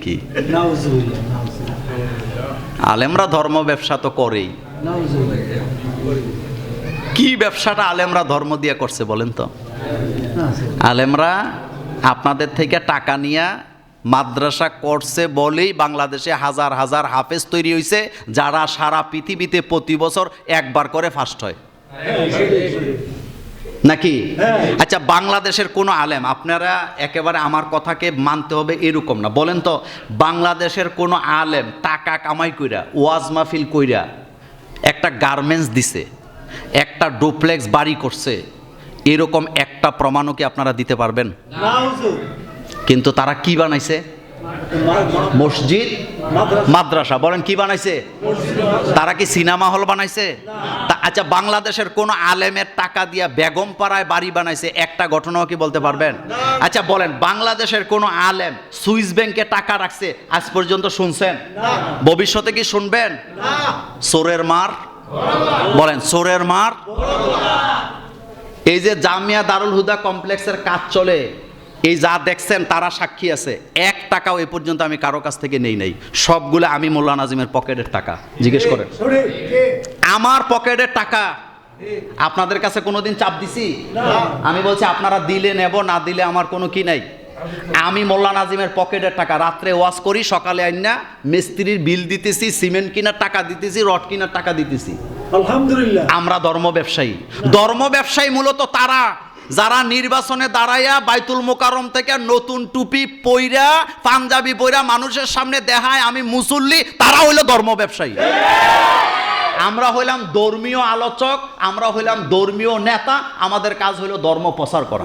কি আলেমরা ধর্ম ব্যবসা তো করেই, কি ব্যবসাটা আলেমরা ধর্ম দিয়ে করছে বলেন তো? আলেমরা আপনাদের থেকে টাকা নিয়ে মাদ্রাসা করছে বলেই বাংলাদেশে হাজার হাজার হাফেজ তৈরি হয়েছে, যারা সারা পৃথিবীতে প্রতি বছর একবার করে ফার্স্ট হয় নাকি? আচ্ছা, বাংলাদেশের কোনো আলেম, আপনারা একেবারে আমার কথাকে মানতে হবে এরকম না, বলেন তো বাংলাদেশের কোনো আলেম টাকা কামাই কইরা ওয়াজ মাহফিল কইরা একটা গার্মেন্টস দিছে, একটা ডুপ্লেক্স বাড়ি করছে, এরকম একটা প্রমাণও কি আপনারা দিতে পারবেন? কিন্তু তারা কি বানাইছে? মসজিদ, মাদ্রাসা। বলেন কি বানাইছে? তারা কি সিনেমা হল বানাইছে? আচ্ছা, বাংলাদেশের কোন আলেমের টাকা দিয়া বেগম পাড়ায় বাড়ি বানাইছে একটা ঘটনাও কি বলতে পারবেন? আচ্ছা বলেন, বাংলাদেশের কোন আলেম সুইস ব্যাংকে টাকা রাখছে আজ পর্যন্ত শুনছেন? ভবিষ্যতে কি শুনবেন? চোরের মার, বলেন চোরের মার। এই যে জামিয়া দারুল হুদা কমপ্লেক্সের কাজ চলে, এই যা দেখছেন তারা সাক্ষী আছে, 1 টাকাও এ পর্যন্ত আমি কারো কাছ থেকে নেই নাই, সবগুলো আমি মোল্লা নাজিমের পকেটের টাকা। জিজ্ঞেস করেন, আমার পকেটের টাকা। আপনাদের কাছে কোনোদিন চাপ দিছি? আমি বলছি আপনারা দিলে নেব, না দিলে আমার কোনো কি নাই। আমি মোল্লা নাজিমের পকেটের টাকা, রাত্রে ওয়াজ করি, সকালে আইনা মিস্ত্রির বিল দিতেছি, সিমেন্ট কিনার টাকা দিতেছি, রড কিনার টাকা দিতেছি। আলহামদুলিল্লাহ। আমরা ধর্ম ব্যবসায়ী। ধর্ম ব্যবসায়ী মূলত তারা যারা নির্বাচনে দাঁড়াইয়া বাইতুল মোকাররম থেকে নতুন টুপি পইরা পাঞ্জাবি পইরা মানুষের সামনে দেখায় আমি মুসল্লি, তারা হইল ধর্ম ব্যবসায়ী। আমরা হইলাম ধর্মীয় আলোচক, আমরা হইলাম ধর্মীয় নেতা, আমাদের কাজ হইল ধর্ম প্রচার করা।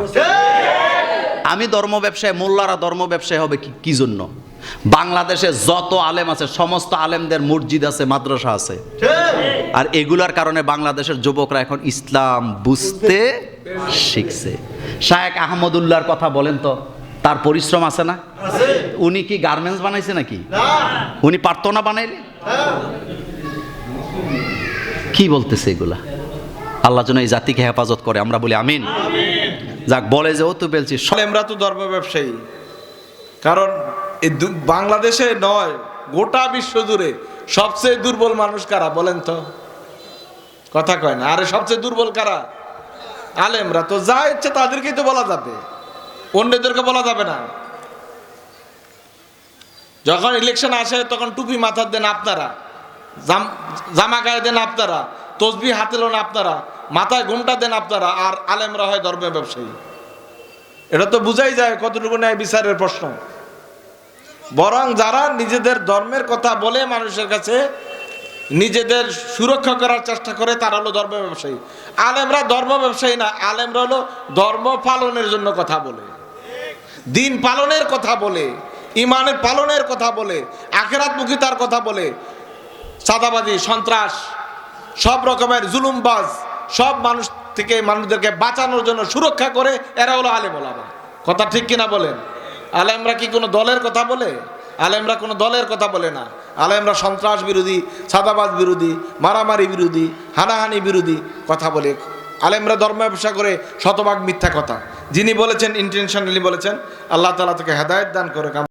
আমি ধর্ম ব্যবসায়ী, মোল্লারা ধর্ম ব্যবসায়ী হবে কি জন্য? বাংলাদেশে যত আলেম আছে সমস্ত আলেমদের মসজিদ আছে, মাদ্রাসা আছে, আর এগুলার কারণে বাংলাদেশের যুবকরা এখন ইসলাম বুঝতে শিখছে। শায়েখ আহমদুল্লাহর কথা বলেন তো, তার পরিশ্রম আছে না? উনি কি গার্মেন্টস বানাইছে নাকি? উনি পারতো না বানাইলে? কি বলতেছে এগুলা? আল্লাহ যেন এই জাতিকে হেফাজত করে, আমরা বলি আমিন। যাক, বলে যে ও তো বলছি আমরা তো ধর্ম ব্যবসায়ী, কারণ এই বাংলাদেশে নয় গোটা বিশ্ব জুড়ে সবচেয়ে দুর্বল মানুষ কারা বলেন তো? কথা কয় না। আরে সবচেয়ে দুর্বল কারা? আলেমরা। তো যা ইচ্ছে তাদেরকেই তো বলা যাবে, অন্যদেরকে বলা যাবে না। যখন ইলেকশন আসে তখন টুপি মাথার দেন আপনারা, জামা গায়ে দেন আপনারা, তসবিহ হাতে লোন আপনারা, মাথায় ঘুমটা দেন আপনারা, আর আলেমরা হয় ধর্ম ব্যবসায়ী। এটা তো বুঝাই যায় কতটুকু ন্যায় বিচারের প্রশ্ন। বরং যারা নিজেদের ধর্মের কথা বলে মানুষের কাছে নিজেদের সুরক্ষা করার চেষ্টা করে, তারা হলো ধর্ম ব্যবসায়ী। আলেমরা ধর্ম ব্যবসায়ী না, আলেমরা হলো ধর্ম পালনের জন্য কথা বলে, দিন পালনের কথা বলে, ইমানের পালনের কথা বলে, আখিরাতমুখিতার কথা বলে। চাঁদাবাজি, সন্ত্রাস, সব রকমের জুলুমবাজ, সব মানুষ থেকে মানুষদেরকে বাঁচানোর জন্য সুরক্ষা করে, এরা হলো আলেম ওলামা। কথা ঠিক কিনা বলেন? আলেমরা কি কোনো দলের কথা বলে? আলেমরা কোনো দলের কথা বলে না। আলেমরা সন্ত্রাস বিরোধী, চাঁদাবাজ বিরোধী, মারামারি বিরোধী, হানাহানি বিরোধী কথা বলে। আলেমরা ধর্ম ব্যবসা করে শতভাগ মিথ্যা কথা। যিনি বলেছেন ইন্টেনশনালি বলেছেন, আল্লাহ তাআলা তাকে হেদায়েত দান করে।